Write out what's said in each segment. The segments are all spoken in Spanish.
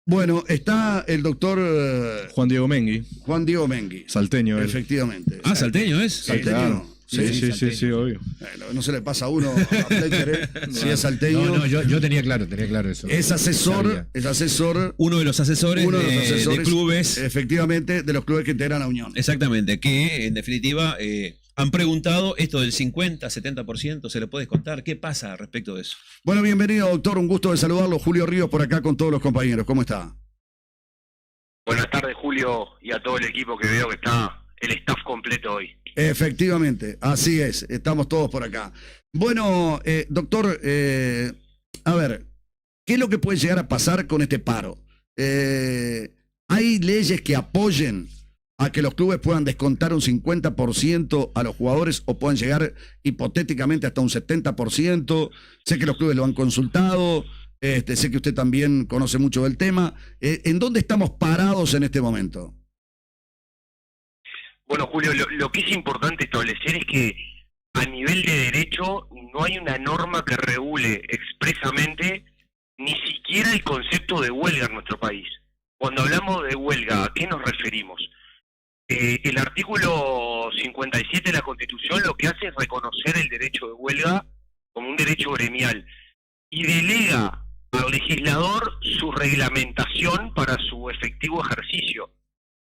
Bueno, está el doctor Juan Diego Mengui, Juan Diego Mengui. salteño. Él. Efectivamente. Ah, salteño es. Salteño. Claro. Sí, Sí, obvio. Bueno, no se le pasa a uno a Fletcher, si es salteño. No, yo tenía claro eso. Es asesor, Sabía. Uno de los asesores, de clubes. Efectivamente, de los clubes que integran la Unión. Exactamente, que en definitiva han preguntado esto del 50, 70%, ¿se le puede contar? ¿Qué pasa respecto de eso? Bueno, bienvenido, doctor. Un gusto de saludarlo. Julio Ríos por acá con todos los compañeros. ¿Cómo está? Buenas tardes, Julio, y a todo el equipo que veo que está el staff completo hoy. Efectivamente, así es. Estamos todos por acá. Bueno, doctor, a ver, ¿qué es lo que puede llegar a pasar con este paro? ¿Hay leyes que apoyen a que los clubes puedan descontar un 50% a los jugadores o puedan llegar hipotéticamente hasta un 70%? Sé que los clubes lo han consultado, sé que usted también conoce mucho del tema. ¿En dónde estamos parados en este momento? Bueno, Julio, lo que es importante establecer es que a nivel de derecho no hay una norma que regule expresamente ni siquiera el concepto de huelga en nuestro país. Cuando hablamos de huelga, ¿a qué nos referimos? El artículo 57 de la Constitución lo que hace es reconocer el derecho de huelga como un derecho gremial y delega al legislador su reglamentación para su efectivo ejercicio,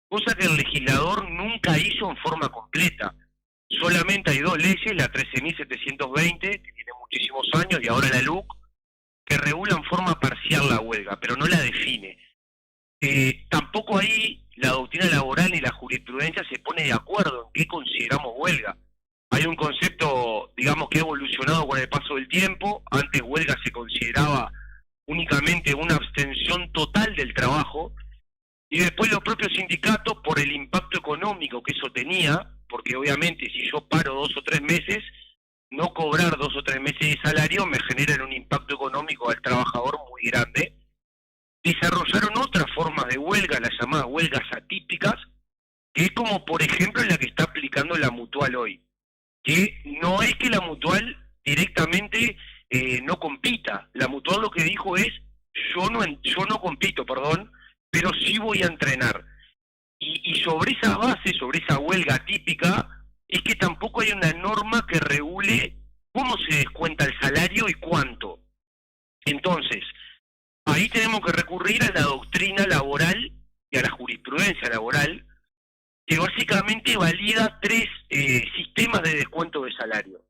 cosa que el legislador nunca hizo en forma completa. Solamente hay dos leyes, la 13.720, que tiene muchísimos años, y ahora la LUC, que regula en forma parcial la huelga, pero no la define. Tampoco ahí la doctrina laboral ni la jurisprudencia se pone de acuerdo en qué consideramos huelga. Hay un concepto, digamos, que ha evolucionado con el paso del tiempo. Antes huelga se consideraba únicamente una abstención total del trabajo, y después los propios sindicatos, por el impacto económico que eso tenía, porque obviamente si yo paro 2 o 3 meses, no cobrar 2 o 3 meses de salario me genera un impacto económico al trabajador muy grande. Desarrollaron otras formas de huelga, las llamadas huelgas atípicas, que es como por ejemplo la que está aplicando la Mutual hoy, que no es que la Mutual directamente no compita. La Mutual lo que dijo es, yo no compito, pero sí voy a entrenar. Y sobre esa base, sobre esa huelga típica, es que tampoco hay una norma que regule cómo se descuenta el salario y cuánto. Entonces, ahí tenemos que recurrir a la doctrina laboral y a la jurisprudencia laboral, que básicamente valida 3 sistemas de descuento de salario.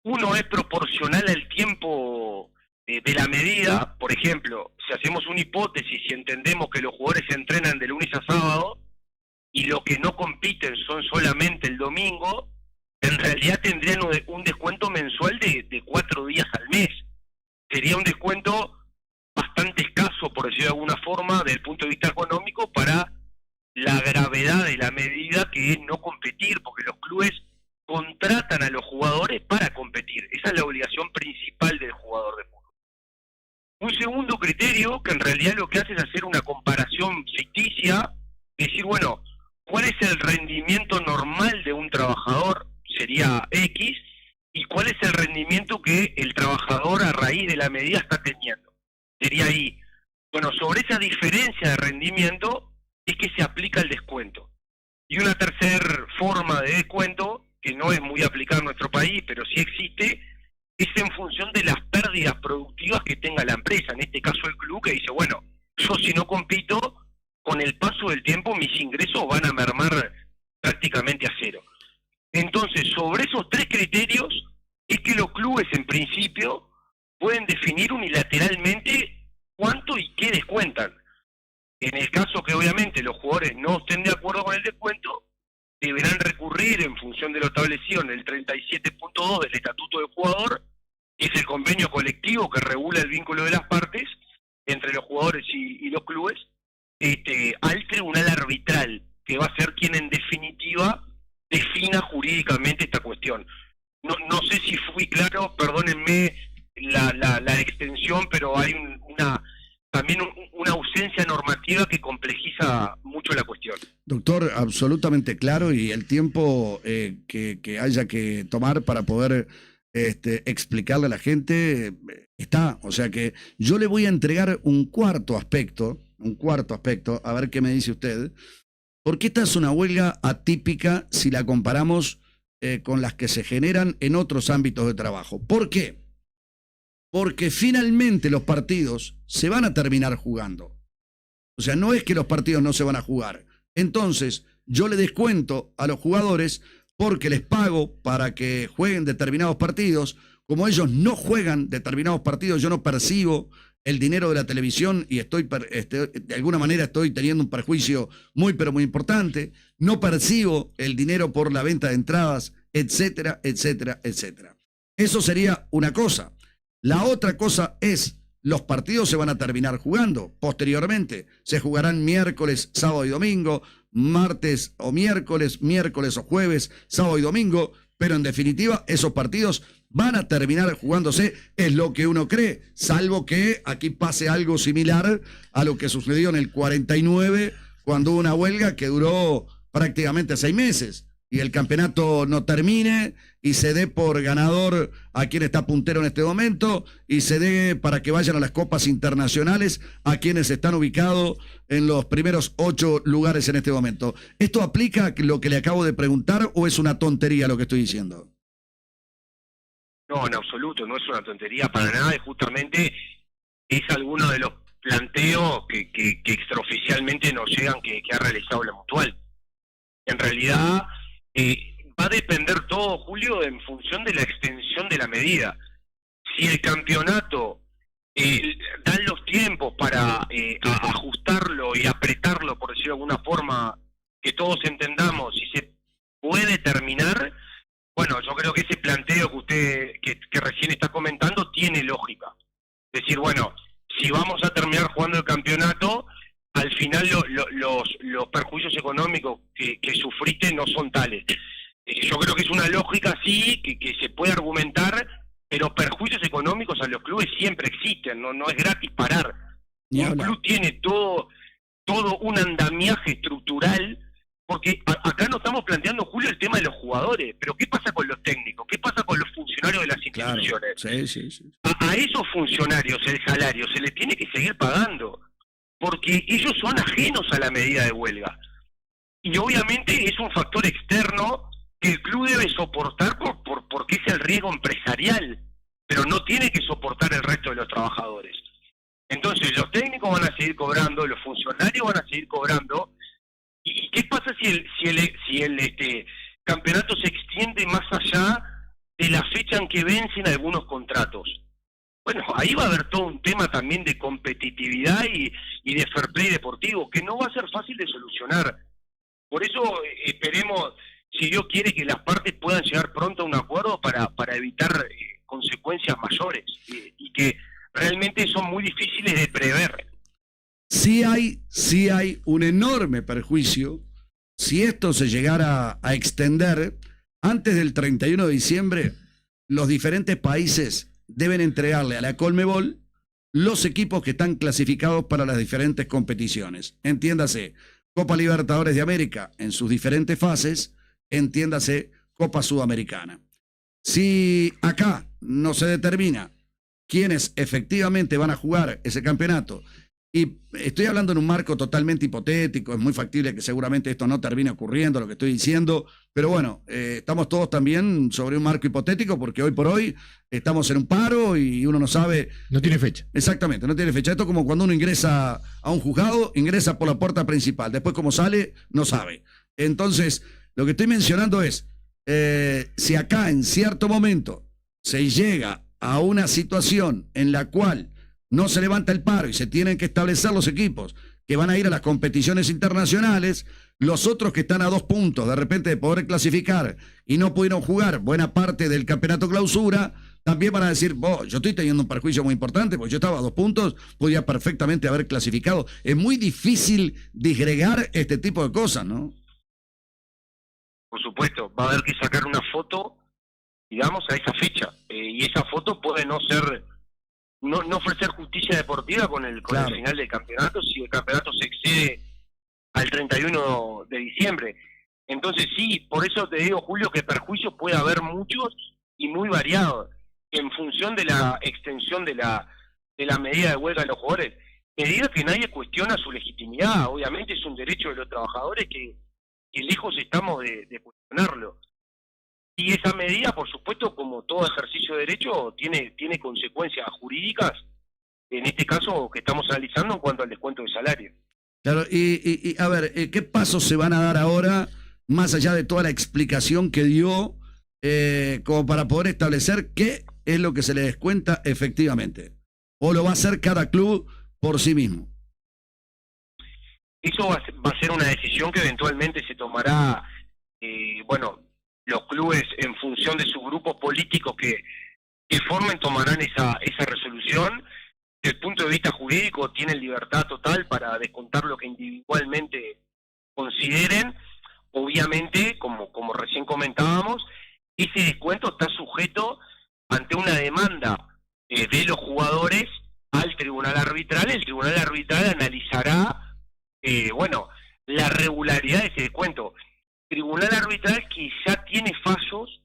Uno es proporcional al tiempo de la medida. Por ejemplo, si hacemos una hipótesis y entendemos que los jugadores se entrenan de lunes a sábado y los que no compiten son solamente el domingo, en realidad tendrían un descuento mensual de 4 días al mes. Sería un descuento bastante escaso, por decirlo de alguna forma, desde el punto de vista económico, para la gravedad de la medida, que es no competir, porque los clubes contratan a los jugadores para competir. Esa es la obligación principal del jugador de fútbol. Un segundo criterio, que en realidad lo que hace es hacer una comparación ficticia, decir, bueno, ¿cuál es el rendimiento normal de un trabajador? Sería X, y ¿cuál es el rendimiento que el trabajador a raíz de la medida está teniendo? Sería Y. Bueno, sobre esa diferencia de rendimiento es que se aplica el descuento. Y una tercera forma de descuento, que no es muy aplicada en nuestro país, pero sí existe, es en función de las pérdidas productivas que tenga la empresa, en este caso el club, que dice, bueno, yo si no compito, con el paso del tiempo mis ingresos van a mermar prácticamente a cero. Entonces, sobre esos 3 criterios, es que los clubes en principio pueden definir unilateralmente cuánto y qué descuentan. En el caso que obviamente los jugadores no estén de acuerdo con el descuento, deberán recurrir en función de lo establecido en el 37.2 del Estatuto del Jugador, que es el convenio colectivo que regula el vínculo de las partes entre los jugadores y los clubes, al tribunal arbitral, que va a ser quien en definitiva defina jurídicamente esta cuestión. No sé si fui claro, perdónenme la extensión, pero hay también una ausencia normativa que complejiza mucho la cuestión. Doctor, absolutamente claro, y el tiempo que haya que tomar para poder explicarle a la gente está. O sea que yo le voy a entregar un cuarto aspecto un cuarto aspecto, a ver qué me dice usted. Porque esta es una huelga atípica si la comparamos con las que se generan en otros ámbitos de trabajo. ¿Por qué? Porque finalmente los partidos se van a terminar jugando. O sea, no es que los partidos no se van a jugar. Entonces, yo le descuento a los jugadores porque les pago para que jueguen determinados partidos. Como ellos no juegan determinados partidos, yo no percibo el dinero de la televisión y de alguna manera estoy teniendo un perjuicio muy, pero muy importante. No percibo el dinero por la venta de entradas, etcétera, etcétera, etcétera. Eso sería una cosa. La otra cosa es, los partidos se van a terminar jugando posteriormente. Se jugarán miércoles, sábado y domingo, martes o miércoles o jueves, sábado y domingo, pero en definitiva esos partidos van a terminar jugándose, es lo que uno cree, salvo que aquí pase algo similar a lo que sucedió en el 49, cuando hubo una huelga que duró prácticamente 6 meses, y el campeonato no termine, y se dé por ganador a quien está puntero en este momento, y se dé para que vayan a las copas internacionales a quienes están ubicados en los primeros 8 lugares en este momento. ¿Esto aplica lo que le acabo de preguntar o es una tontería lo que estoy diciendo? No, en absoluto, no es una tontería para nada, y justamente es alguno de los planteos que extraoficialmente nos llegan que ha realizado la Mutual. En realidad va a depender todo, Julio, en función de la extensión de la medida. Si el campeonato dan los tiempos para ajustarlo y apretarlo, por decirlo de alguna forma, que todos entendamos, si se puede terminar. Bueno, yo creo que ese planteo que usted que recién está comentando tiene lógica. Es decir, bueno, si vamos a terminar jugando el campeonato, al final los perjuicios económicos que sufriste no son tales. Yo creo que es una lógica, sí, que se puede argumentar, pero perjuicios económicos a los clubes siempre existen, no es gratis parar. Un club tiene todo un andamiaje estructural. Porque acá no estamos planteando, Julio, el tema de los jugadores, pero ¿qué pasa con los técnicos? ¿Qué pasa con los funcionarios de las instituciones? Claro, sí. A esos funcionarios el salario se les tiene que seguir pagando, porque ellos son ajenos a la medida de huelga. Y obviamente es un factor externo que el club debe soportar porque es el riesgo empresarial, pero no tiene que soportar el resto de los trabajadores. Entonces los técnicos van a seguir cobrando, los funcionarios van a seguir cobrando. ¿Y qué pasa si el campeonato se extiende más allá de la fecha en que vencen algunos contratos? Bueno, ahí va a haber todo un tema también de competitividad y de fair play deportivo, que no va a ser fácil de solucionar. Por eso esperemos, si Dios quiere, que las partes puedan llegar pronto a un acuerdo para evitar consecuencias mayores y que realmente son muy difíciles de prever. Sí hay un enorme perjuicio si esto se llegara a extender. Antes del 31 de diciembre, los diferentes países deben entregarle a la Conmebol los equipos que están clasificados para las diferentes competiciones. Entiéndase, Copa Libertadores de América en sus diferentes fases, entiéndase, Copa Sudamericana. Si acá no se determina quiénes efectivamente van a jugar ese campeonato, y estoy hablando en un marco totalmente hipotético, es muy factible que seguramente esto no termine ocurriendo, lo que estoy diciendo, pero bueno, estamos todos también sobre un marco hipotético porque hoy por hoy estamos en un paro y uno no sabe... No tiene fecha. Exactamente, no tiene fecha. Esto es como cuando uno ingresa a un juzgado, ingresa por la puerta principal, después como sale, no sabe. Entonces, lo que estoy mencionando es, si acá en cierto momento se llega a una situación en la cual no se levanta el paro y se tienen que establecer los equipos que van a ir a las competiciones internacionales, los otros que están a 2 puntos de repente de poder clasificar y no pudieron jugar buena parte del campeonato clausura, también van a decir, yo estoy teniendo un perjuicio muy importante porque yo estaba a 2 puntos, podía perfectamente haber clasificado. Es muy difícil disgregar este tipo de cosas, ¿no? Por supuesto, va a haber que sacar una foto, digamos, a esa fecha, y esa foto puede no ser... No ofrecer justicia deportiva con el final del campeonato si el campeonato se excede al 31 de diciembre. Entonces sí, por eso te digo, Julio, que perjuicios puede haber muchos y muy variados en función de la extensión de la medida de huelga de los jugadores. medida que nadie cuestiona su legitimidad. Obviamente es un derecho de los trabajadores que lejos estamos de cuestionarlo. Y esa medida, por supuesto, como todo ejercicio de derecho, tiene consecuencias jurídicas, en este caso que estamos analizando en cuanto al descuento de salario. Claro, y a ver, ¿qué pasos se van a dar ahora, más allá de toda la explicación que dio, como para poder establecer qué es lo que se le descuenta efectivamente? ¿O lo va a hacer cada club por sí mismo? Eso va a ser una decisión que eventualmente se tomará, los clubes en función de sus grupos políticos que formen tomarán esa resolución. Desde el punto de vista jurídico tienen libertad total para descontar lo que individualmente consideren. Obviamente, como recién comentábamos, ese descuento está sujeto ante una demanda de los jugadores al tribunal arbitral. El tribunal arbitral analizará la regularidad de ese descuento. Tribunal arbitral que ya tiene fallos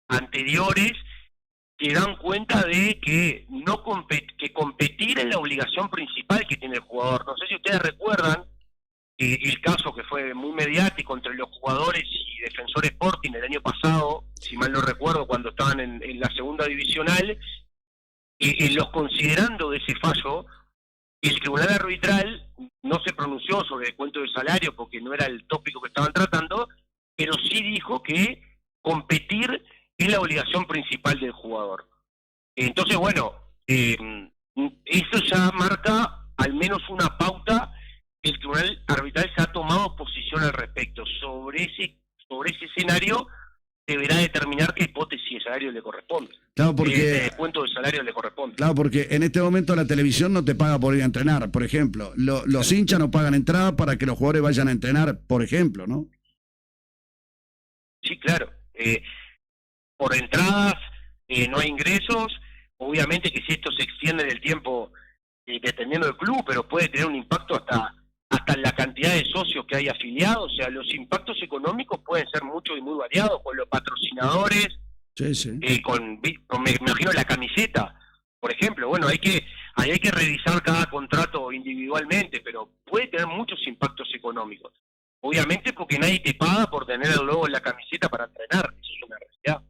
anteriores que dan cuenta de que que competir es la obligación principal que tiene el jugador. No sé si ustedes recuerdan el caso que fue muy mediático entre los jugadores y Defensor Sporting el año pasado, si mal no recuerdo, cuando estaban en la segunda divisional, los considerando de ese fallo, el tribunal arbitral no se pronunció sobre el descuento de salario porque no era el tópico que estaban tratando, pero sí dijo que competir es la obligación principal del jugador. Entonces, eso ya marca al menos una pauta. El tribunal arbitral ya ha tomado posición al respecto. Sobre ese escenario deberá determinar qué hipótesis de salario le corresponde. Claro, porque qué descuento de salario le corresponde. Claro, porque en este momento la televisión no te paga por ir a entrenar, por ejemplo. Los hinchas no pagan entrada para que los jugadores vayan a entrenar, por ejemplo, ¿no? Sí, claro. Por entradas no hay ingresos. Obviamente que si esto se extiende en el tiempo, dependiendo del club, pero puede tener un impacto hasta en la cantidad de socios que hay afiliados. O sea, los impactos económicos pueden ser muchos y muy variados con los patrocinadores, Sí. me imagino la camiseta, por ejemplo. Bueno, hay que revisar cada contrato individualmente, pero puede tener muchos impactos económicos. Obviamente porque nadie te paga por tener el logo en la camiseta para entrenar. Eso es una realidad.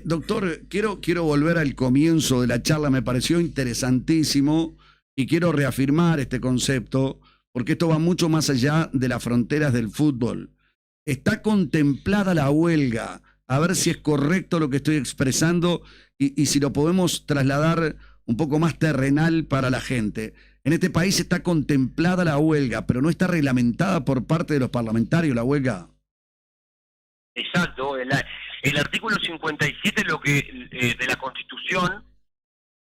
Doctor, quiero volver al comienzo de la charla, me pareció interesantísimo y quiero reafirmar este concepto porque esto va mucho más allá de las fronteras del fútbol. Está contemplada la huelga, a ver si es correcto lo que estoy expresando y si lo podemos trasladar un poco más terrenal para la gente. En este país está contemplada la huelga, pero no está reglamentada por parte de los parlamentarios la huelga. Exacto. El artículo 57 de la Constitución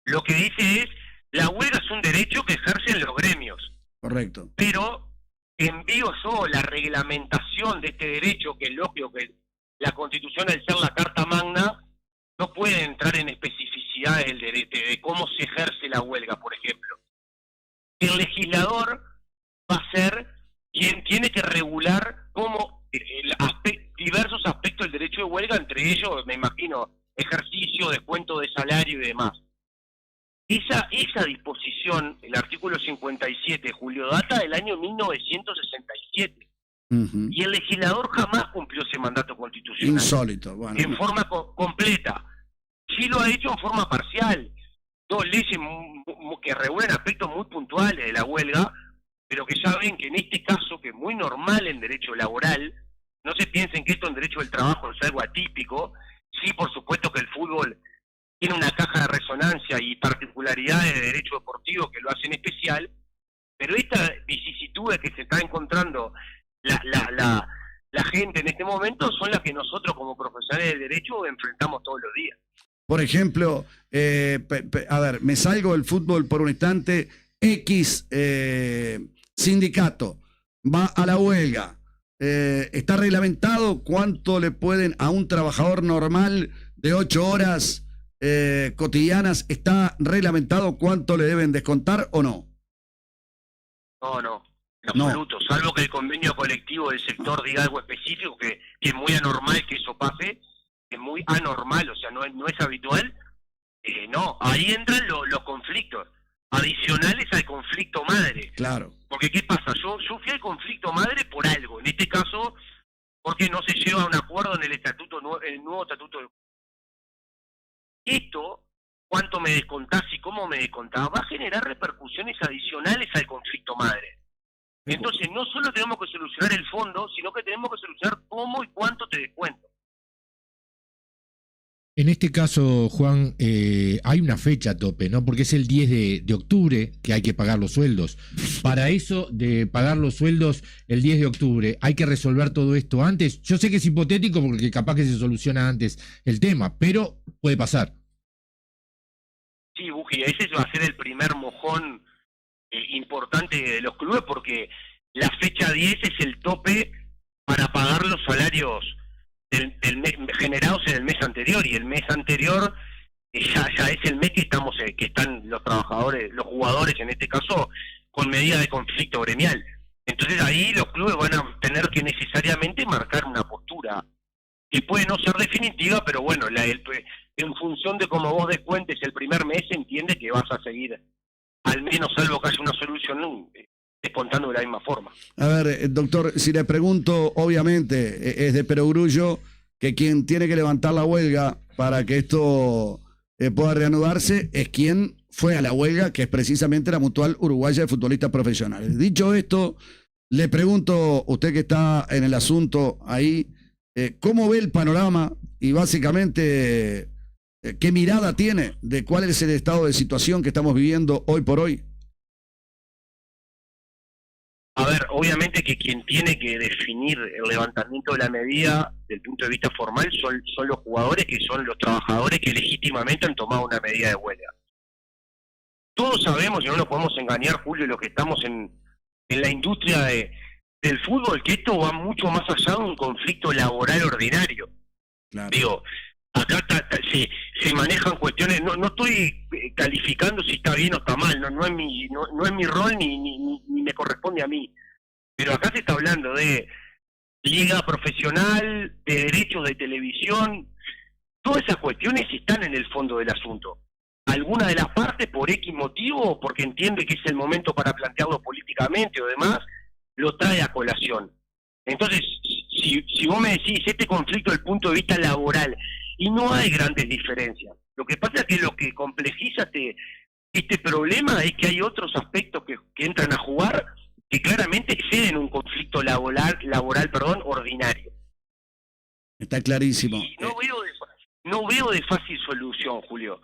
lo que dice es: la huelga es un derecho que ejercen los gremios. Correcto. Pero en vivo la reglamentación de este derecho, que es lógico que la Constitución, al ser la Carta Magna, no puede entrar en especificidades de cómo se ejerce la huelga, por ejemplo. El legislador va a ser quien tiene que regular cómo diversos aspectos del derecho de huelga, entre ellos, me imagino, ejercicio, descuento de salario y demás. Esa disposición, el artículo 57, Julio, data del año 1967. Uh-huh. Y el legislador jamás cumplió ese mandato constitucional. Insólito. Bueno. En forma completa. Sí lo ha hecho en forma parcial. Dos leyes que regulan aspectos muy puntuales de la huelga, pero que ya ven que en este caso, que es muy normal en derecho laboral, no se piensen que esto en derecho del trabajo es algo atípico. Sí, por supuesto que el fútbol tiene una caja de resonancia y particularidades de derecho deportivo que lo hacen especial, pero estas vicisitudes que se está encontrando la gente en este momento son las que nosotros como profesionales del derecho enfrentamos todos los días. Por ejemplo, a ver, me salgo del fútbol por un instante, X sindicato va a la huelga. ¿Está reglamentado cuánto le pueden a un trabajador normal de 8 horas cotidianas? ¿Está reglamentado cuánto le deben descontar o no? No, en absoluto, salvo que el convenio colectivo del sector diga algo específico, que es muy anormal que eso pase, es muy anormal, o sea, no es habitual. No, ahí entran los conflictos. adicionales al conflicto madre. Claro. Porque ¿qué pasa? Yo fui al conflicto madre por algo. En este caso, porque no se lleva a un acuerdo en el nuevo estatuto del... Esto, cuánto me descontás y cómo me descontás, va a generar repercusiones adicionales al conflicto madre. Entonces, no solo tenemos que solucionar el fondo, sino que tenemos que solucionar cómo y cuánto te descuento. En este caso, Juan, hay una fecha tope, ¿no? Porque es el 10 de octubre que hay que pagar los sueldos. Para eso de pagar los sueldos el 10 de octubre, ¿hay que resolver todo esto antes? Yo sé que es hipotético porque capaz que se soluciona antes el tema, pero puede pasar. Sí, Buji, ese va a ser el primer mojón importante de los clubes porque la fecha 10 es el tope para pagar los salarios generados en el mes anterior, y el mes anterior ya es el mes que están los trabajadores, los jugadores en este caso, con medida de conflicto gremial. Entonces ahí los clubes van a tener que necesariamente marcar una postura que puede no ser definitiva, pero bueno, en función de cómo vos descuentes el primer mes, se entiende que vas a seguir, al menos salvo que haya una solución, descontando de la misma forma. A ver, doctor, si le pregunto, obviamente, es de perogrullo que quien tiene que levantar la huelga para que esto pueda reanudarse es quien fue a la huelga, que es precisamente la Mutual Uruguaya de Futbolistas Profesionales. Dicho esto, le pregunto, usted que está en el asunto ahí, ¿cómo ve el panorama y básicamente qué mirada tiene de cuál es el estado de situación que estamos viviendo hoy por hoy? A ver, obviamente que quien tiene que definir el levantamiento de la medida desde el punto de vista formal son los jugadores, que son los trabajadores que legítimamente han tomado una medida de huelga. Todos sabemos, y no nos podemos engañar, Julio, los que estamos en la industria del fútbol, que esto va mucho más allá de un conflicto laboral ordinario. Claro. Digo, acá se manejan cuestiones, no estoy calificando si está bien o está mal, no es mi rol ni me corresponde a mí, pero acá se está hablando de liga profesional, de derechos de televisión, todas esas cuestiones están en el fondo del asunto. Alguna de las partes, por X motivo, porque entiende que es el momento para plantearlo políticamente o demás, lo trae a colación. Entonces, si vos me decís este conflicto desde el punto de vista laboral, y no hay grandes diferencias. Lo que pasa es que lo que complejiza este problema es que hay otros aspectos que entran a jugar que claramente exceden un conflicto laboral, ordinario. Está clarísimo. Y no veo de fácil solución, Julio.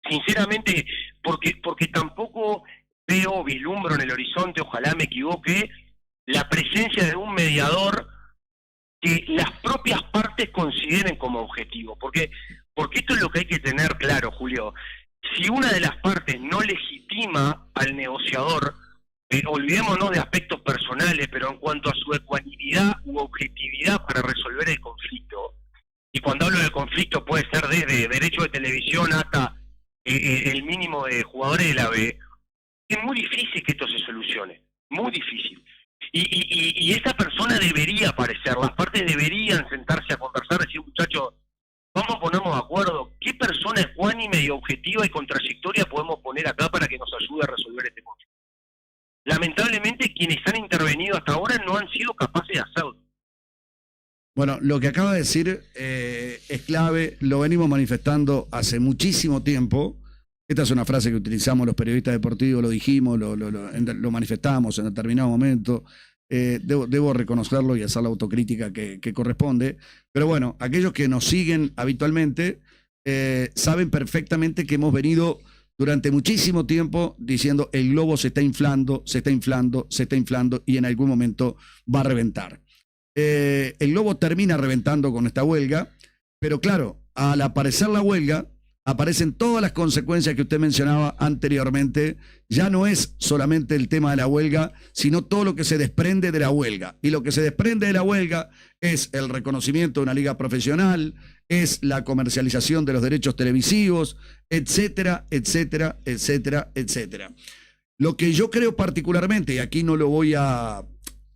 Sinceramente, porque tampoco vislumbro en el horizonte, ojalá me equivoque, la presencia de un mediador que las propias partes consideren como objetivo, porque esto es lo que hay que tener claro, Julio. Si una de las partes no legitima al negociador, olvidémonos de aspectos personales, pero en cuanto a su ecuanimidad u objetividad para resolver el conflicto, y cuando hablo de conflicto puede ser desde derecho de televisión hasta el mínimo de jugadores de la B, es muy difícil que esto se solucione, muy difícil. Y esa persona debería aparecer, las partes deberían sentarse a conversar, decir, muchachos, vamos a ponernos de acuerdo, ¿qué persona ecuánime y objetiva y con trayectoria podemos poner acá para que nos ayude a resolver este conflicto? Lamentablemente quienes han intervenido hasta ahora no han sido capaces de hacerlo. Bueno, lo que acaba de decir es clave, lo venimos manifestando hace muchísimo tiempo. Esta es una frase que utilizamos los periodistas deportivos, lo dijimos, lo manifestamos en determinado momento. Debo reconocerlo y hacer la autocrítica que corresponde. Pero bueno, aquellos que nos siguen habitualmente saben perfectamente que hemos venido durante muchísimo tiempo diciendo el globo se está inflando, se está inflando, se está inflando y en algún momento va a reventar. El globo termina reventando con esta huelga, pero claro, al aparecer la huelga, aparecen todas las consecuencias que usted mencionaba anteriormente. Ya no es solamente el tema de la huelga, sino todo lo que se desprende de la huelga. Y lo que se desprende de la huelga es el reconocimiento de una liga profesional, es la comercialización de los derechos televisivos, etcétera, etcétera, etcétera, etcétera. Lo que yo creo particularmente, y aquí no lo voy a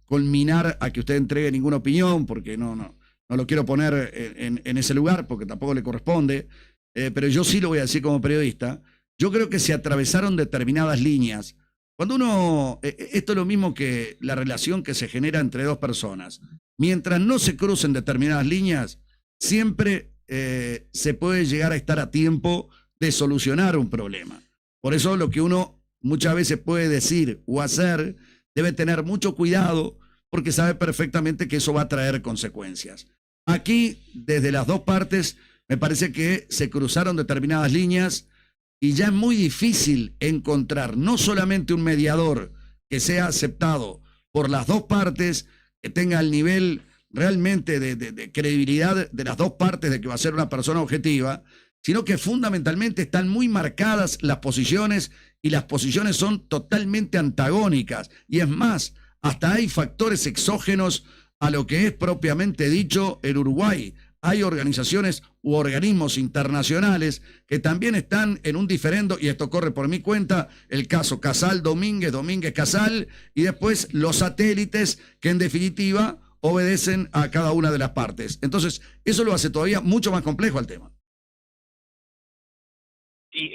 culminar a que usted entregue ninguna opinión, porque no lo quiero poner en ese lugar, porque tampoco le corresponde, pero yo sí lo voy a decir como periodista, Yo creo que se atravesaron determinadas líneas. Cuando uno, esto es lo mismo que la relación que se genera entre dos personas. Mientras no se crucen determinadas líneas, siempre se puede llegar a estar a tiempo de solucionar un problema. Por eso lo que uno muchas veces puede decir o hacer debe tener mucho cuidado porque sabe perfectamente que eso va a traer consecuencias. Aquí, desde las dos partes, me parece que se cruzaron determinadas líneas y ya es muy difícil encontrar no solamente un mediador que sea aceptado por las dos partes, que tenga el nivel realmente de credibilidad de las dos partes de que va a ser una persona objetiva, sino que fundamentalmente están muy marcadas las posiciones y las posiciones son totalmente antagónicas. Y es más, hasta hay factores exógenos a lo que es propiamente dicho el Uruguay. Hay organizaciones u organismos internacionales que también están en un diferendo, y esto corre por mi cuenta, el caso Casal Domínguez, Domínguez Casal, y después los satélites que en definitiva obedecen a cada una de las partes. Entonces, eso lo hace todavía mucho más complejo al tema. Sí,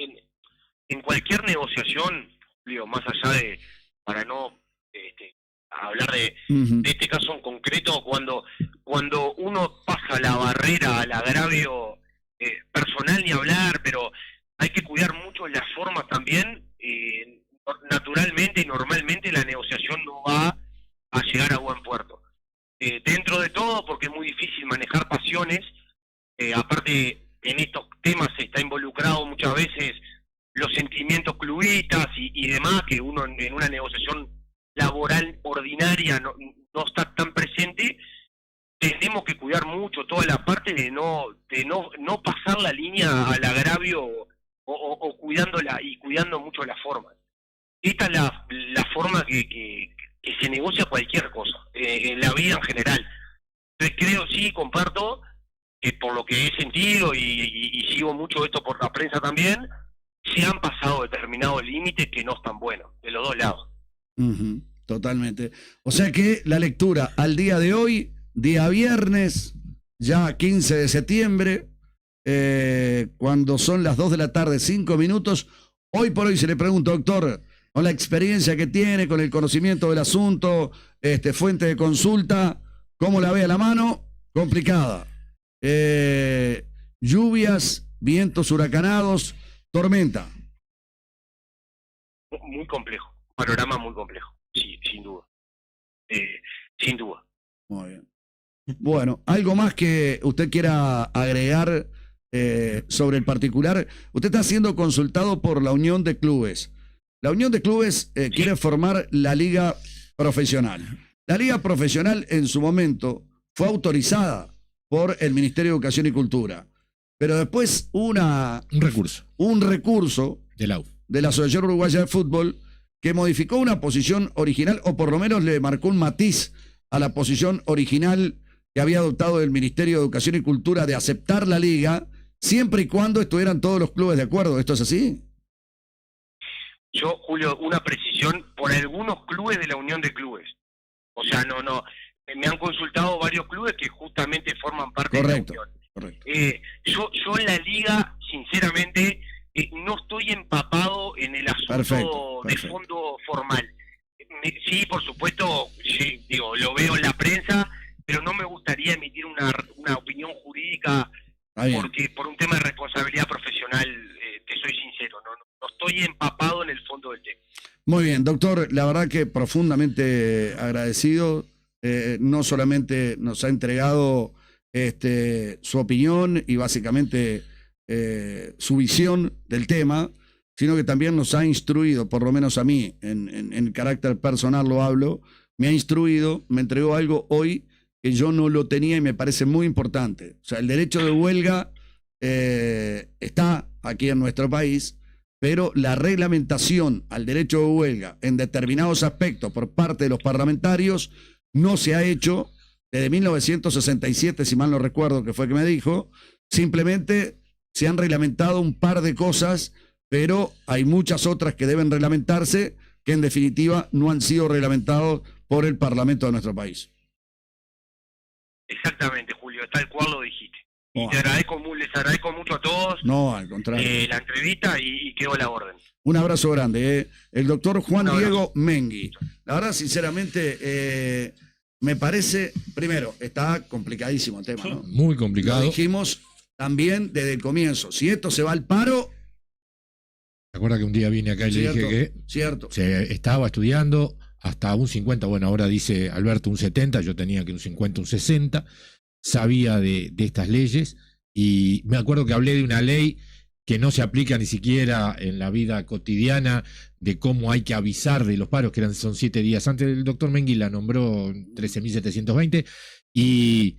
en cualquier negociación, digo, más allá de, para no hablar de este caso en concreto, cuando uno pasa la barrera al agravio personal, ni hablar, pero hay que cuidar mucho las formas también. Naturalmente y normalmente la negociación no va a llegar a buen puerto. Dentro de todo, porque es muy difícil manejar pasiones, aparte en estos temas está involucrado muchas veces los sentimientos clubistas y demás, que uno en una negociación laboral ordinaria no está tan presente. Tenemos que cuidar mucho toda la parte de no pasar la línea al agravio o cuidándola y cuidando mucho la forma. Esta es la forma que se negocia cualquier cosa, en la vida en general. Entonces creo, sí, comparto, que por lo que he sentido y sigo mucho esto por la prensa también, se han pasado determinados límites que no están buenos, de los dos lados. Totalmente. O sea que la lectura al día de hoy, día viernes, ya 15 de septiembre, cuando son las 2 de la tarde, 5 minutos, hoy por hoy se le pregunta, doctor, con la experiencia que tiene, con el conocimiento del asunto, fuente de consulta, ¿cómo la ve a la mano? Complicada. Lluvias, vientos huracanados, tormenta. Muy complejo, panorama muy complejo, sí, sin duda. Sin duda. Muy bien. Bueno, ¿algo más que usted quiera agregar sobre el particular? Usted está siendo consultado por la Unión de Clubes. La Unión de Clubes quiere formar la Liga Profesional. La Liga Profesional en su momento fue autorizada por el Ministerio de Educación y Cultura, pero después un recurso de la UF, de la Asociación Uruguaya de Fútbol, que modificó una posición original, o por lo menos le marcó un matiz a la posición original que había adoptado el Ministerio de Educación y Cultura de aceptar la liga, siempre y cuando estuvieran todos los clubes de acuerdo. ¿Esto es así? Yo, Julio, una precisión, por algunos clubes de la Unión de Clubes. O sea, no, me han consultado varios clubes que justamente forman parte de la Unión. Correcto. Yo en la liga, sinceramente, no estoy empapado en el asunto de fondo formal. Sí, por supuesto, sí, digo, lo veo en la prensa, pero no me gustaría emitir una opinión jurídica porque por un tema de responsabilidad profesional, te soy sincero, no estoy empapado en el fondo del tema. Muy bien, doctor, la verdad que profundamente agradecido. No solamente nos ha entregado su opinión y básicamente su visión del tema, sino que también nos ha instruido, por lo menos a mí, en carácter personal lo hablo, me ha instruido, me entregó algo hoy que yo no lo tenía y me parece muy importante. O sea, el derecho de huelga está aquí en nuestro país, pero la reglamentación al derecho de huelga en determinados aspectos por parte de los parlamentarios no se ha hecho desde 1967, si mal no recuerdo que fue que me dijo. Simplemente se han reglamentado un par de cosas, pero hay muchas otras que deben reglamentarse que en definitiva no han sido reglamentados por el Parlamento de nuestro país. Exactamente, Julio, tal cual lo dijiste. Y les agradezco mucho a todos No, al contrario. la entrevista y quedo a la orden. Un abrazo grande. El doctor Juan Un abrazo. Diego Mengui. La verdad, sinceramente, me parece, primero, está complicadísimo el tema, ¿no? Muy Lo complicado. dijimos también desde el comienzo. Si esto se va al paro, ¿Te acuerdas que un día vine acá y le cierto, dije que cierto. se estaba estudiando hasta un 50, bueno, ahora dice Alberto un 70, yo tenía que un 50, un 60, sabía de estas leyes y me acuerdo que hablé de una ley que no se aplica ni siquiera en la vida cotidiana, de cómo hay que avisar de los paros, que son 7 días antes. El doctor Mengui la nombró 13.720 y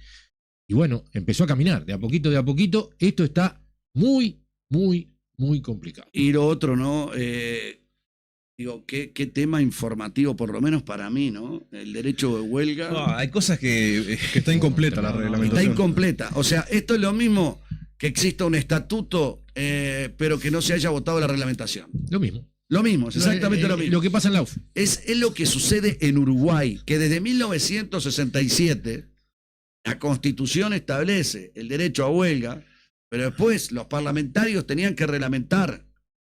bueno, empezó a caminar de a poquito. Esto está muy, muy, muy complicado. Y lo otro, ¿no? Digo, qué tema informativo, por lo menos para mí, ¿no? El derecho de huelga No, hay cosas que Está incompleta la está reglamentación. incompleta. O sea, esto es lo mismo que exista un estatuto, pero que no se haya votado la reglamentación. Lo mismo. Lo mismo, es exactamente lo mismo. Lo que pasa en la UF. Es lo que sucede en Uruguay, que desde 1967 la Constitución establece el derecho a huelga, pero después los parlamentarios tenían que reglamentar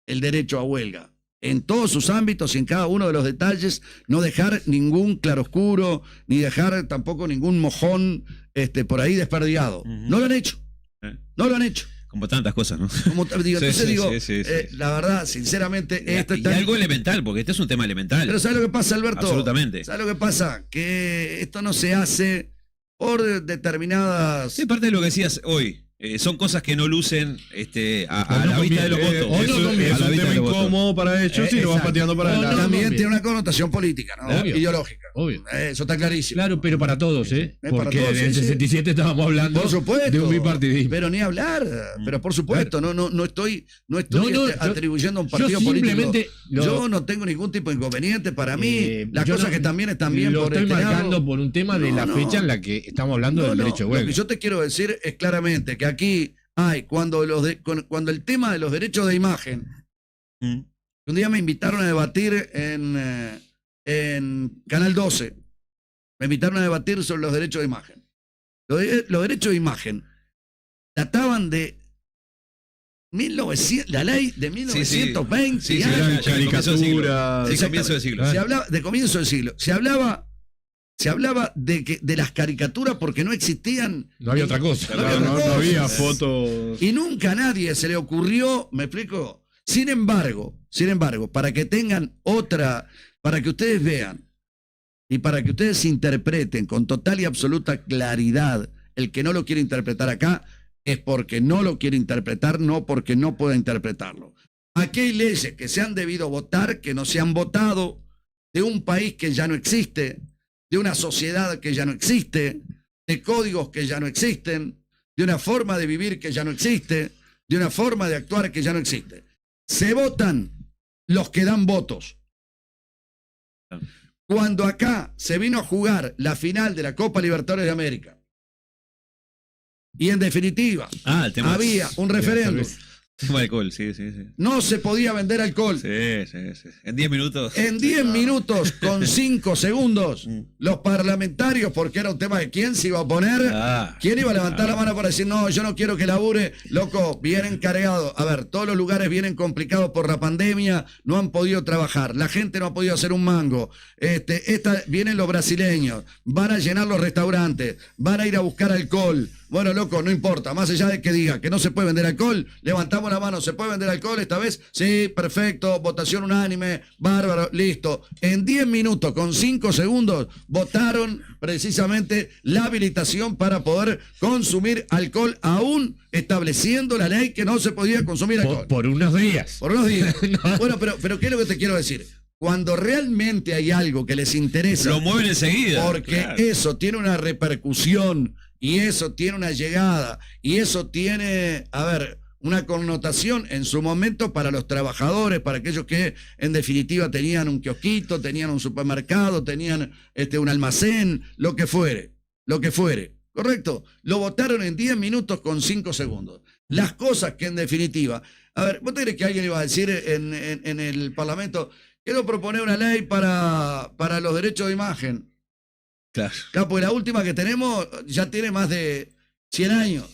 el derecho a huelga en todos sus ámbitos y en cada uno de los detalles, no dejar ningún claroscuro, ni dejar tampoco ningún mojón por ahí desperdigado. No lo han hecho. No lo han hecho. como tantas cosas, ¿no? Como, digo, Sí, entonces sí, digo, sí. la verdad, sinceramente, esto Y está... algo elemental, porque este es un tema elemental. Pero ¿sabes lo que pasa, Alberto? Absolutamente. ¿Sabes lo que pasa? Que esto no se hace por determinadas... Sí, parte de lo que decías hoy. Son cosas que no lucen a no la vista de los conviene, votos. no Eso conviene. es A la un vista tema de los votos. incómodo para ellos y lo van Exacto. pateando para No, adelante. También bien. tiene una connotación política, ¿no? Obvio. Ideológica. Obvio. Eso está clarísimo. Claro, pero para todos, ¿eh? Es para Porque todos, en el sí, sí. 67 estábamos hablando Por supuesto. de un bipartidismo. Pero ni hablar. Pero por supuesto, no estoy yo- atribuyendo a un yo partido político. simplemente Yo no tengo ningún tipo de inconveniente. Para mí, las yo cosas no- que también están bien lo por estoy este lado. marcando por un tema de No, la no. fecha en la que estamos hablando del derecho de Lo huelga. que yo te quiero decir es claramente que aquí hay, cuando el tema de los derechos de imagen, Mm. un día me invitaron a debatir en Canal 12, me invitaron a debatir sobre los derechos de imagen. Los derechos de imagen databan de 1900, la ley de 1920. Sí, sí, años. Eran ya, ya, comienzo del siglo. caricaturas. Sí, comienzo del siglo. Se hablaba de comienzo del siglo. Se hablaba de las caricaturas porque no existían. No había otra cosa. Claro, no había fotos. Y nunca a nadie se le ocurrió, ¿me explico? Sin embargo, para que tengan otra, para que ustedes vean y para que ustedes interpreten con total y absoluta claridad, el que no lo quiere interpretar acá es porque no lo quiere interpretar, no porque no pueda interpretarlo. Aquí hay leyes que se han debido votar, que no se han votado, de un país que ya no existe, de una sociedad que ya no existe, de códigos que ya no existen, de una forma de vivir que ya no existe, de una forma de actuar que ya no existe. Se votan los que dan votos. Cuando acá se vino a jugar la final de la Copa Libertadores de América, y en definitiva El tema había un referéndum, tema de alcohol, sí. no se podía vender alcohol. Sí. En 10 minutos. En 10 minutos, con 5 segundos, Mm. los parlamentarios, porque era un tema de quién se iba a oponer, quién iba a levantar la mano para decir, no, yo no quiero que labure, loco, vienen cargados. A ver, todos los lugares vienen complicados por la pandemia, no han podido trabajar, la gente no ha podido hacer un mango. Vienen los brasileños, van a llenar los restaurantes, van a ir a buscar alcohol. Bueno, loco, no importa, más allá de que diga que no se puede vender alcohol, levantamos la mano, ¿se puede vender alcohol esta vez? Sí, perfecto, votación unánime, bárbaro, listo. En 10 minutos, con 5 segundos, votaron precisamente la habilitación para poder consumir alcohol, aún estableciendo la ley que no se podía consumir alcohol. Por unos días. Por unos días. No. Bueno, pero ¿qué es lo que te quiero decir? Cuando realmente hay algo que les interesa, Lo mueven enseguida. porque claro. eso tiene una repercusión y eso tiene una llegada y eso tiene, una connotación en su momento para los trabajadores, para aquellos que en definitiva tenían un kiosquito, tenían un supermercado, tenían un almacén, lo que fuere, ¿correcto? Lo votaron en 10 minutos con 5 segundos. Las cosas que en definitiva, ¿vos te crees que alguien iba a decir en el Parlamento, quiero proponer una ley para los derechos de imagen? Claro. Claro, porque la última que tenemos ya tiene más de 100 años.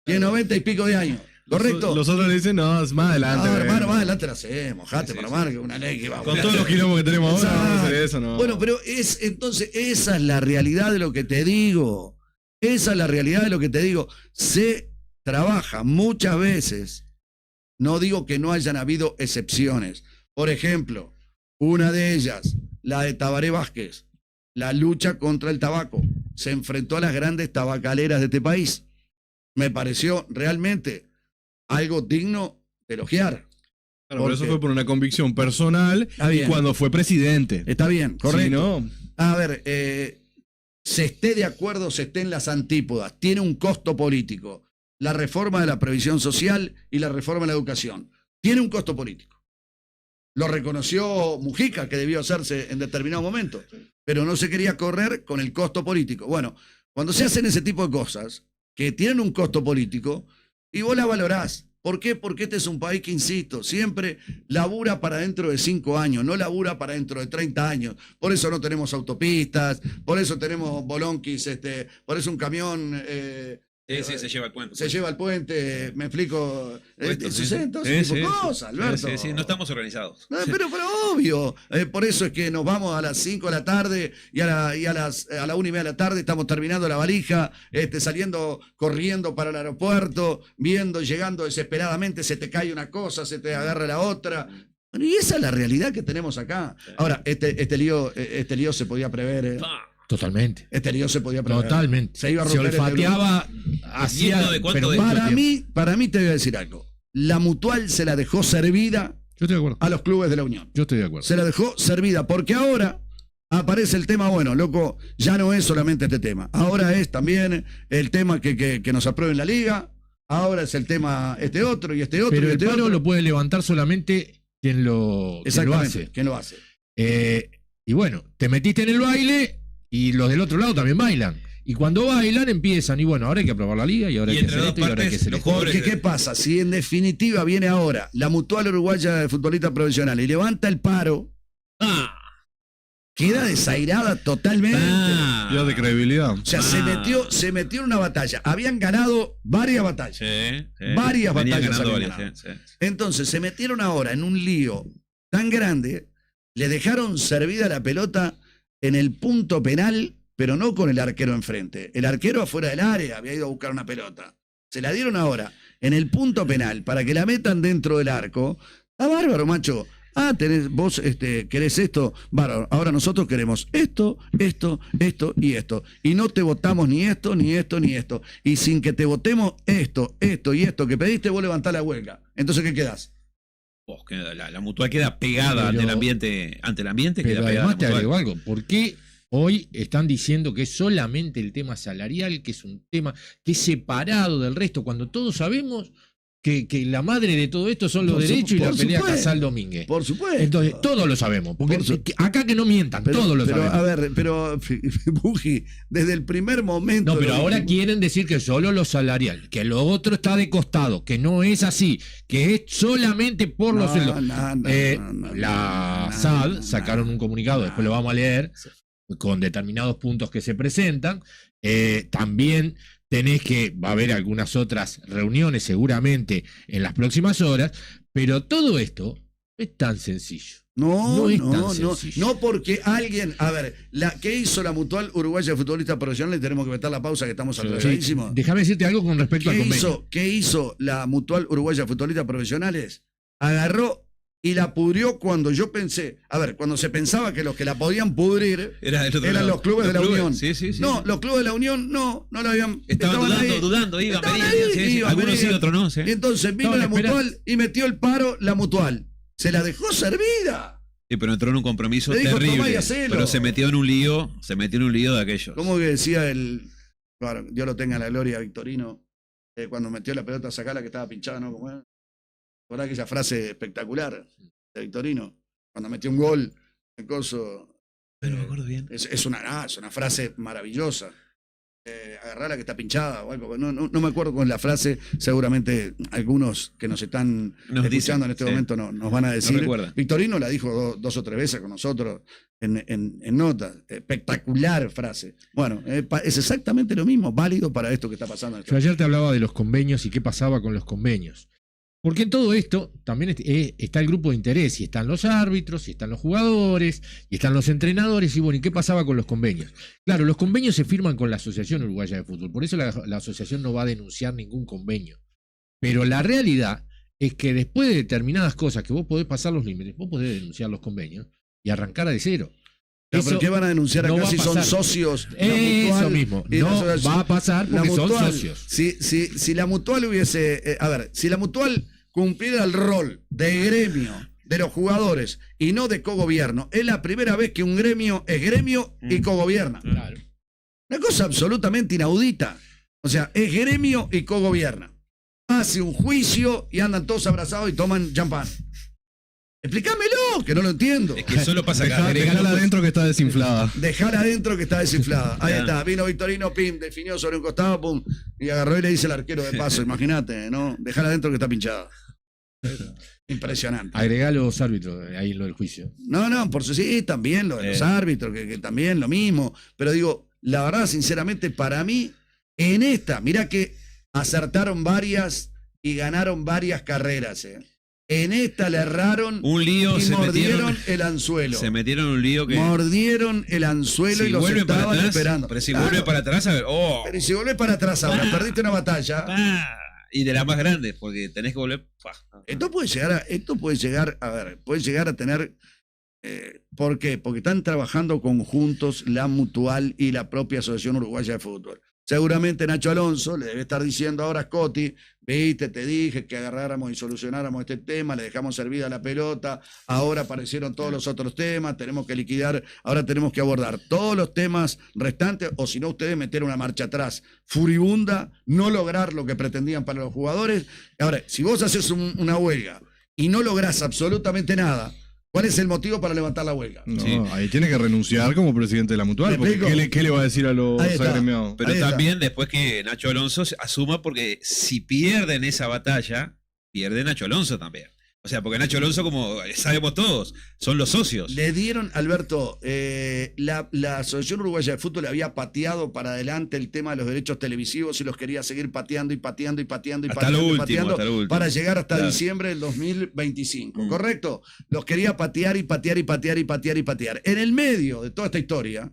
Tiene 90 y pico de años. ¿Correcto? Los otros le dicen, no, es más adelante. No, güey. hermano, más adelante la hacemos. Jate Sí, para sí. mar, que una ley que va. Con todos los quilombos que tenemos ahora, vamos a hacer eso, ¿no? Bueno, pero entonces esa es la realidad de lo que te digo. Esa es la realidad de lo que te digo. Se trabaja muchas veces. No digo que no hayan habido excepciones. Por ejemplo, una de ellas, la de Tabaré Vázquez, la lucha contra el tabaco. Se enfrentó a las grandes tabacaleras de este país. Me pareció realmente algo digno de elogiar. Claro, pero eso porque- fue por una convicción personal Está y bien. cuando fue presidente. Está bien, correcto. Sí, ¿no? A ver, se esté de acuerdo, se esté en las antípodas, tiene un costo político. La reforma de la previsión social y la reforma de la educación. Tiene un costo político. Lo reconoció Mujica, que debió hacerse en determinado momento, pero no se quería correr con el costo político. Bueno, cuando se hacen ese tipo de cosas que tienen un costo político, y vos la valorás. ¿Por qué? Porque este es un país que, insisto, siempre labura para dentro de 5 años, no labura para dentro de 30 años. Por eso no tenemos autopistas, por eso tenemos bolonquis, por eso un camión Sí, se lleva el puente. se lleva al puente, me explico, suceden todo Sí, ese tipo sí, de sí. cosas, Alberto. Sí, no estamos organizados. No, pero obvio, por eso es que nos vamos a las 5 de la tarde y a la 1:30 de la tarde estamos terminando la valija, saliendo corriendo para el aeropuerto, llegando desesperadamente, se te cae una cosa, se te agarra la otra. Bueno, y esa es la realidad que tenemos acá. Ahora, este lío se podía prever. Totalmente. Este lío se podía prever. Totalmente. Se iba a romper olfateaba hacia. ¿Viendo de cuánto pero de- mucho Para mí te voy a decir algo. La Mutual se la dejó servida Yo estoy de acuerdo. a los clubes de la Unión. Yo estoy de acuerdo. Se la dejó servida, porque ahora aparece el tema, bueno, loco, ya no es solamente este tema, ahora es también el tema que nos aprueben la liga, ahora es el tema este otro y este otro Pero y el este paro otro. lo puede levantar solamente quien lo Exactamente, hace. ¿quién lo hace? Y bueno, te metiste en el baile y los del otro lado también bailan. Y cuando bailan empiezan, y bueno, ahora hay que aprobar la liga y ahora Y hay que entre hacer dos esto y ahora hay que partes, hacer los esto. jugadores- Porque, ¿qué pasa? Si en definitiva viene ahora la Mutual Uruguaya de Futbolistas Profesionales y levanta el paro, queda desairada totalmente. Pierde credibilidad. O sea, se metió en una batalla. Habían ganado varias batallas. Varias Venían batallas ganando habían varias, ganado. sí. Entonces se metieron ahora en un lío tan grande, le dejaron servida la pelota en el punto penal, pero no con el arquero enfrente. El arquero afuera del área había ido a buscar una pelota. Se la dieron ahora en el punto penal para que la metan dentro del arco. Ah, bárbaro, macho. Ah, vos querés esto, bárbaro. Ahora nosotros queremos esto, esto, esto y esto. Y no te votamos ni esto, ni esto, ni esto. Y sin que te votemos esto, esto y esto que pediste, vos levantás la huelga. Entonces, ¿qué quedás? Que la Mutual queda pegada ante el ambiente queda Pero pegada. además te la Mutual. agrego algo. ¿Por qué hoy están diciendo que es solamente el tema salarial, que es un tema que es separado del resto, cuando todos sabemos que la madre de todo esto son los Por derechos y la por pelea supuesto. Casal Domínguez? Por supuesto. Entonces, todos lo sabemos. Porque Por su- acá que no mientan, todos lo sabemos. A ver, pero, Buji, desde el primer momento. No, pero lo ahora mismo. quieren decir que solo lo salarial, que lo otro está de costado, que no es así, que es solamente por los sueldos. La SAD sacaron un comunicado, después lo vamos a leer, con determinados puntos que se presentan. También tenés que, va a haber algunas otras reuniones seguramente en las próximas horas, pero todo esto es tan sencillo. No, No es no, tan no, sencillo. no porque alguien, a ver, ¿qué hizo la Mutual Uruguaya de Futbolistas Profesionales? Tenemos que meter la pausa que estamos atrasadísimos. Déjame decirte algo con respecto al convenio. ¿Qué hizo la Mutual Uruguaya de Futbolistas Profesionales? Agarró y la pudrió cuando yo pensé, a ver, cuando se pensaba que los que la podían pudrir Era del otro eran lado. los clubes de la Unión. Sí. No, los clubes de la Unión no lo habían. Estaban ahí. dudando, iban, Estaban venían, ahí, sí. iban, Algunos sí, venían. otros no. Sí. Y entonces vino Estaban la esperando. Mutual y metió el paro la Mutual. Se la dejó servida. Sí, pero entró en un compromiso Le dijo, tomá y terrible. hacelo. Pero se metió en un lío de aquellos. ¿Cómo que decía bueno, Dios lo tenga en la gloria, Victorino, cuando metió la pelota, sacala que estaba pinchada, ¿no? ¿Cómo era? ¿Por aquella frase espectacular de Victorino? Cuando metió un gol, el coso. Pero me acuerdo bien. Es una frase maravillosa. agarrarla que está pinchada o algo. No me acuerdo con la frase, seguramente algunos que nos están Nos escuchando dicen, en este sí. momento nos van a decir. recuerdan. Victorino la dijo dos o tres veces con nosotros en notas. Espectacular frase. Bueno, es exactamente lo mismo, válido para esto que está pasando. En este Yo ayer te hablaba de los convenios y qué pasaba con los convenios. Porque en todo esto también está el grupo de interés, y están los árbitros, y están los jugadores, y están los entrenadores, y bueno, ¿y qué pasaba con los convenios? Claro, los convenios se firman con la Asociación Uruguaya de Fútbol, por eso la asociación no va a denunciar ningún convenio. Pero la realidad es que después de determinadas cosas que vos podés pasar los límites, vos podés denunciar los convenios y arrancar de cero. No, pero ¿qué van a denunciar no acá va a si son pasar. socios? La Eso Mutual mismo, y la no asociación. va a pasar La porque son Mutual, socios. Si la Mutual hubiese, si la Mutual cumpliera el rol de gremio de los jugadores y no de cogobierno, es la primera vez que un gremio es gremio y cogobierna. Claro. Una cosa absolutamente inaudita. O sea, es gremio y cogobierna. Hace un juicio y andan todos abrazados y toman champán. Explícamelo, que no lo entiendo. Es que solo pasa acá. Dejala adentro que está desinflada. Dejar adentro que está desinflada. Ahí Ya. está, vino Victorino, pim, definió sobre un costado, pum, y agarró y le dice al arquero de paso, imagínate, ¿no? Dejar adentro que está pinchada. Impresionante. Agregá los árbitros ahí en lo del juicio. No, por eso sí, también lo de los árbitros, que también lo mismo. Pero digo, la verdad, sinceramente, para mí, en esta, mirá que acertaron varias y ganaron varias carreras, ¿eh? En esta le erraron Un lío, y se mordieron metieron, el anzuelo. se metieron en un lío que. Mordieron el anzuelo y Si los vuelve para estaban atrás, esperando. pero si Claro. vuelve para atrás, a ver, ¡oh! Pero y si volvés para atrás ahora, perdiste una batalla. Y de la más grande, porque tenés que volver. Esto puede llegar a tener. ¿Por qué? Porque están trabajando conjuntos la Mutual y la propia Asociación Uruguaya de Fútbol. Seguramente Nacho Alonso le debe estar diciendo ahora a Scotty, viste, te dije que agarráramos y solucionáramos este tema, le dejamos servida la pelota, ahora aparecieron todos los otros temas, tenemos que liquidar, ahora tenemos que abordar todos los temas restantes, o si no ustedes meter una marcha atrás furibunda, no lograr lo que pretendían para los jugadores. Ahora, si vos haces una huelga y no lográs absolutamente nada, ¿cuál es el motivo para levantar la huelga? No, Sí. ahí tiene que renunciar como presidente de la Mutual. ¿Me Porque explico? ¿qué le va a decir a los Ahí está. agremiados? Pero Ahí está. también después que Nacho Alonso asuma, porque si pierden esa batalla, pierde Nacho Alonso también. O sea, porque Nacho Alonso, como sabemos todos, son los socios. Le dieron, Alberto, la Asociación Uruguaya de Fútbol había pateado para adelante el tema de los derechos televisivos y los quería seguir pateando y pateando y pateando y Hasta pateando, lo y último, pateando hasta lo último. para llegar hasta Claro. diciembre del 2025, Mm. ¿correcto? Los quería patear y patear y patear y patear y patear. En el medio de toda esta historia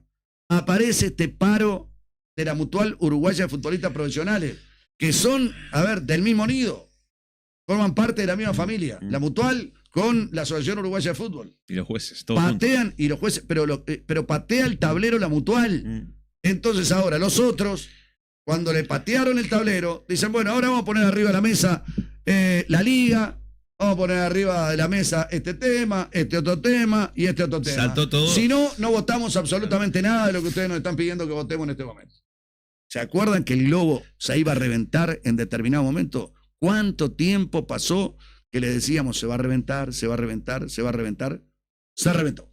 aparece este paro de la Mutual Uruguaya de Futbolistas Profesionales, que son, a ver, del mismo nido. Forman parte de la misma familia. La Mutual con la Asociación Uruguaya de Fútbol. Y los jueces, todos juntos. Patean y los jueces, pero patea el tablero la Mutual. Mm. Entonces ahora los otros, cuando le patearon el tablero, dicen, bueno, ahora vamos a poner arriba de la mesa la liga, vamos a poner arriba de la mesa este tema, este otro tema y este otro tema. Saltó todo. Si no, no votamos absolutamente nada de lo que ustedes nos están pidiendo que votemos en este momento. ¿Se acuerdan que el globo se iba a reventar en determinado momento? ¿Cuánto tiempo pasó que le decíamos se va a reventar, se va a reventar, se va a reventar? Se reventó.